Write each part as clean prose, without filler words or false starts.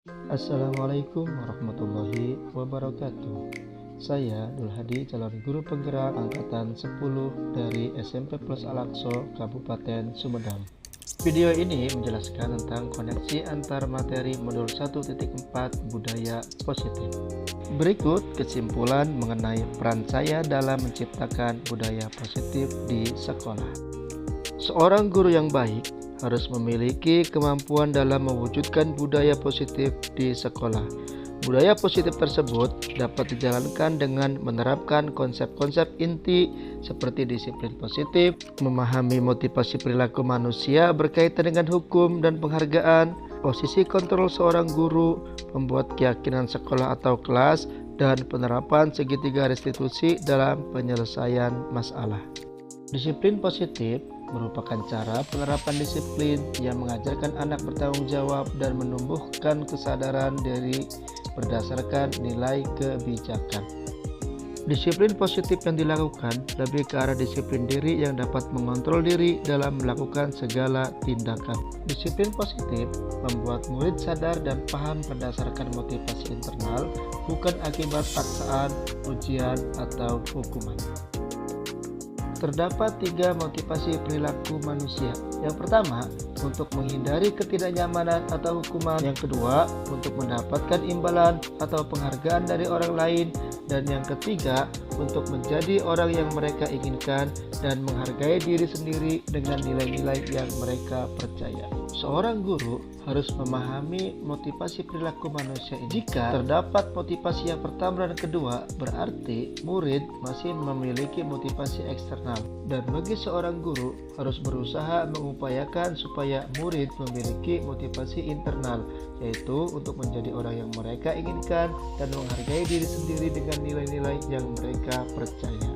Assalamualaikum warahmatullahi wabarakatuh. Saya Dul Hadi, calon guru penggerak angkatan 10 dari SMP Plus Al-Aqsa, Kabupaten Sumedang. Video ini menjelaskan tentang koneksi antar materi modul 1.4 budaya positif. Berikut kesimpulan mengenai peran saya dalam menciptakan budaya positif di sekolah. Seorang guru yang baik harus memiliki kemampuan dalam mewujudkan budaya positif di sekolah. Budaya positif tersebut dapat dijalankan dengan menerapkan konsep-konsep inti seperti disiplin positif, memahami motivasi perilaku manusia berkaitan dengan hukum dan penghargaan, posisi kontrol seorang guru, membuat keyakinan sekolah atau kelas, dan penerapan segitiga restitusi dalam penyelesaian masalah. Disiplin positif merupakan cara penerapan disiplin yang mengajarkan anak bertanggung jawab dan menumbuhkan kesadaran diri berdasarkan nilai kebijakan. Disiplin positif yang dilakukan lebih ke arah disiplin diri yang dapat mengontrol diri dalam melakukan segala tindakan. Disiplin positif membuat murid sadar dan paham berdasarkan motivasi internal, bukan akibat paksaan, ujian, atau hukuman. Terdapat 3 motivasi perilaku manusia. Yang pertama, untuk menghindari ketidaknyamanan atau hukuman. Yang kedua, untuk mendapatkan imbalan atau penghargaan dari orang lain. Dan yang ketiga, untuk menjadi orang yang mereka inginkan dan menghargai diri sendiri dengan nilai-nilai yang mereka percaya. Seorang guru harus memahami motivasi perilaku manusia ini. Jika terdapat motivasi yang pertama dan kedua, berarti murid masih memiliki motivasi eksternal. Dan bagi seorang guru harus berusaha mengupayakan supaya murid memiliki motivasi internal, yaitu untuk menjadi orang yang mereka inginkan dan menghargai diri sendiri dengan nilai-nilai yang mereka percaya.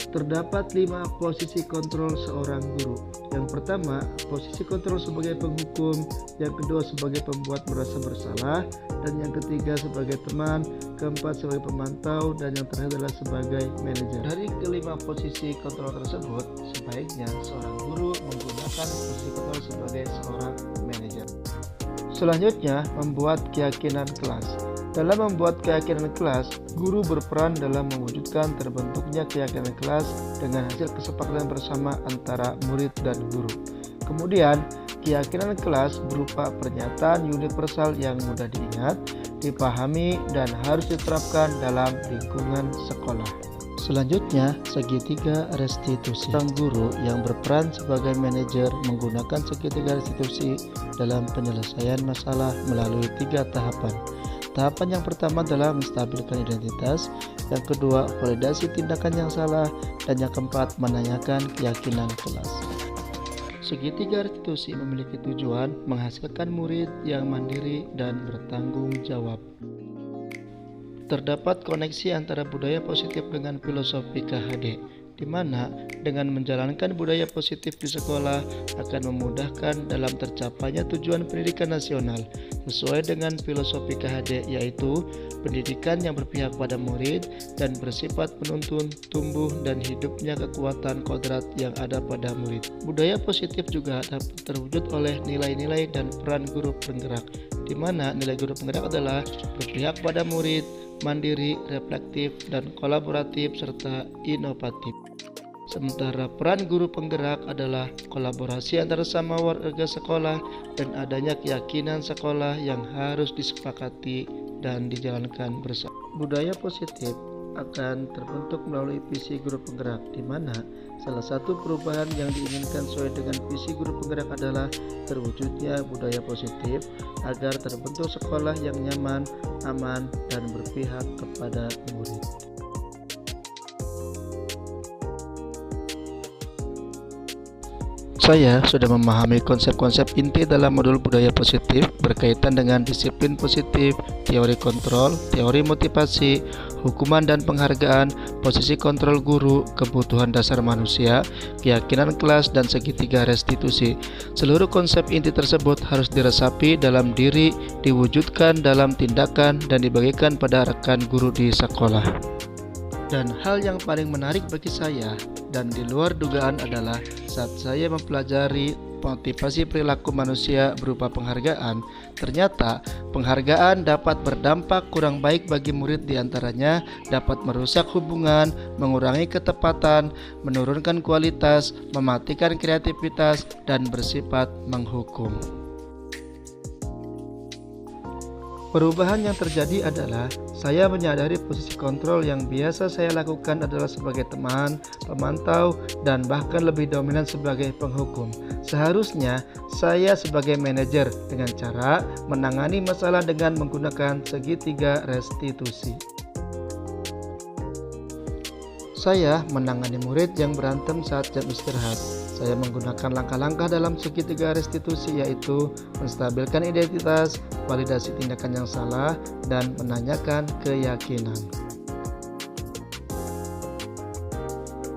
Terdapat 5 posisi kontrol seorang guru. Yang pertama, posisi kontrol sebagai penghukum, yang kedua sebagai pembuat merasa bersalah, dan yang ketiga sebagai teman, keempat sebagai pemantau, dan yang terakhir adalah sebagai manajer. Dari kelima posisi kontrol tersebut, sebaiknya seorang guru menggunakan posisi kontrol sebagai seorang manajer. Selanjutnya, membuat keyakinan kelas. Dalam membuat keyakinan kelas, guru berperan dalam mewujudkan terbentuknya keyakinan kelas dengan hasil kesepakatan bersama antara murid dan guru. Kemudian, keyakinan kelas berupa pernyataan universal yang mudah diingat, dipahami, dan harus diterapkan dalam lingkungan sekolah. Selanjutnya, segitiga restitusi. Sang guru yang berperan sebagai manajer menggunakan segitiga restitusi dalam penyelesaian masalah melalui 3 tahapan. Tahapan yang pertama adalah menstabilkan identitas, yang kedua validasi tindakan yang salah, dan yang keempat menanyakan keyakinan kelas. Segitiga restitusi memiliki tujuan menghasilkan murid yang mandiri dan bertanggung jawab. Terdapat koneksi antara budaya positif dengan filosofi KHD, di mana dengan menjalankan budaya positif di sekolah akan memudahkan dalam tercapainya tujuan pendidikan nasional sesuai dengan filosofi KHD, yaitu pendidikan yang berpihak pada murid dan bersifat penuntun tumbuh dan hidupnya kekuatan kodrat yang ada pada murid. Budaya positif juga dapat terwujud oleh nilai-nilai dan peran guru penggerak, di mana nilai guru penggerak adalah berpihak pada murid, mandiri, reflektif, dan kolaboratif, serta inovatif. Sementara peran guru penggerak adalah kolaborasi antara sama warga sekolah dan adanya keyakinan sekolah yang harus disepakati dan dijalankan bersama. Budaya positif akan terbentuk melalui visi guru penggerak, di mana salah satu perubahan yang diinginkan sesuai dengan visi guru penggerak adalah terwujudnya budaya positif agar terbentuk sekolah yang nyaman, aman, dan berpihak kepada murid. Saya sudah memahami konsep-konsep inti dalam modul budaya positif berkaitan dengan disiplin positif, teori kontrol, teori motivasi, hukuman dan penghargaan, posisi kontrol guru, kebutuhan dasar manusia, keyakinan kelas, dan segitiga restitusi. Seluruh konsep inti tersebut harus diresapi dalam diri, diwujudkan dalam tindakan, dan dibagikan pada rekan guru di sekolah. Dan hal yang paling menarik bagi saya dan di luar dugaan adalah saat saya mempelajari memotivasi perilaku manusia berupa penghargaan, ternyata penghargaan dapat berdampak kurang baik bagi murid, diantaranya dapat merusak hubungan, mengurangi ketepatan, menurunkan kualitas, mematikan kreativitas, dan bersifat menghukum. Perubahan yang terjadi adalah saya menyadari posisi kontrol yang biasa saya lakukan adalah sebagai teman, pemantau, dan bahkan lebih dominan sebagai penghukum. Seharusnya saya sebagai manajer dengan cara menangani masalah dengan menggunakan segitiga restitusi. Saya menangani murid yang berantem saat jam istirahat. Saya menggunakan langkah-langkah dalam segitiga restitusi, yaitu menstabilkan identitas, validasi tindakan yang salah, dan menanyakan keyakinan.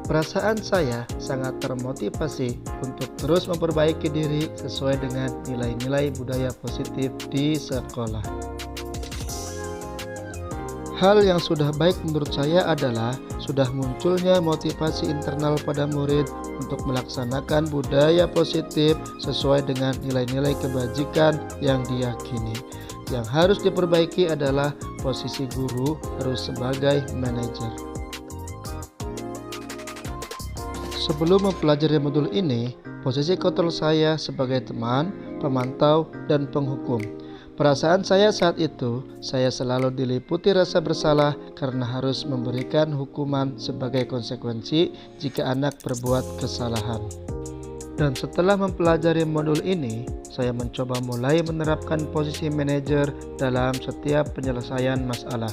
Perasaan saya sangat termotivasi untuk terus memperbaiki diri sesuai dengan nilai-nilai budaya positif di sekolah. Hal yang sudah baik menurut saya adalah sudah munculnya motivasi internal pada murid untuk melaksanakan budaya positif sesuai dengan nilai-nilai kebajikan yang diyakini. Yang harus diperbaiki adalah posisi guru harus sebagai manajer. Sebelum mempelajari modul ini, posisi kontrol saya sebagai teman, pemantau, dan penghukum. Perasaan saya saat itu, saya selalu diliputi rasa bersalah karena harus memberikan hukuman sebagai konsekuensi jika anak berbuat kesalahan. Dan setelah mempelajari modul ini, saya mencoba mulai menerapkan posisi manajer dalam setiap penyelesaian masalah.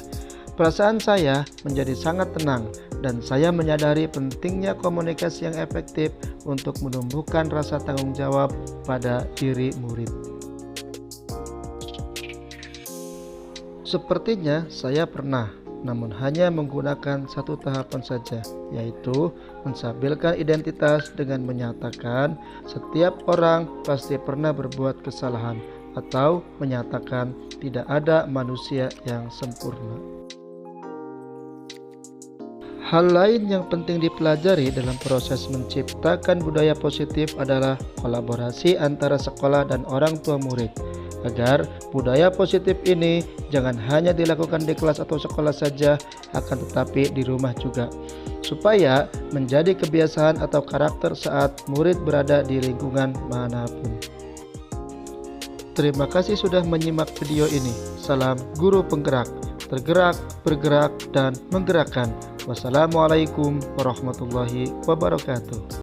Perasaan saya menjadi sangat tenang dan saya menyadari pentingnya komunikasi yang efektif untuk menumbuhkan rasa tanggung jawab pada diri murid. Sepertinya saya pernah, namun hanya menggunakan satu tahapan saja, yaitu menstabilkan identitas dengan menyatakan setiap orang pasti pernah berbuat kesalahan atau menyatakan tidak ada manusia yang sempurna. Hal lain yang penting dipelajari dalam proses menciptakan budaya positif adalah kolaborasi antara sekolah dan orang tua murid. Agar budaya positif ini jangan hanya dilakukan di kelas atau sekolah saja, akan tetapi di rumah juga, supaya menjadi kebiasaan atau karakter saat murid berada di lingkungan manapun. Terima kasih sudah menyimak video ini. Salam guru penggerak, tergerak, bergerak, dan menggerakkan. Wassalamualaikum warahmatullahi wabarakatuh.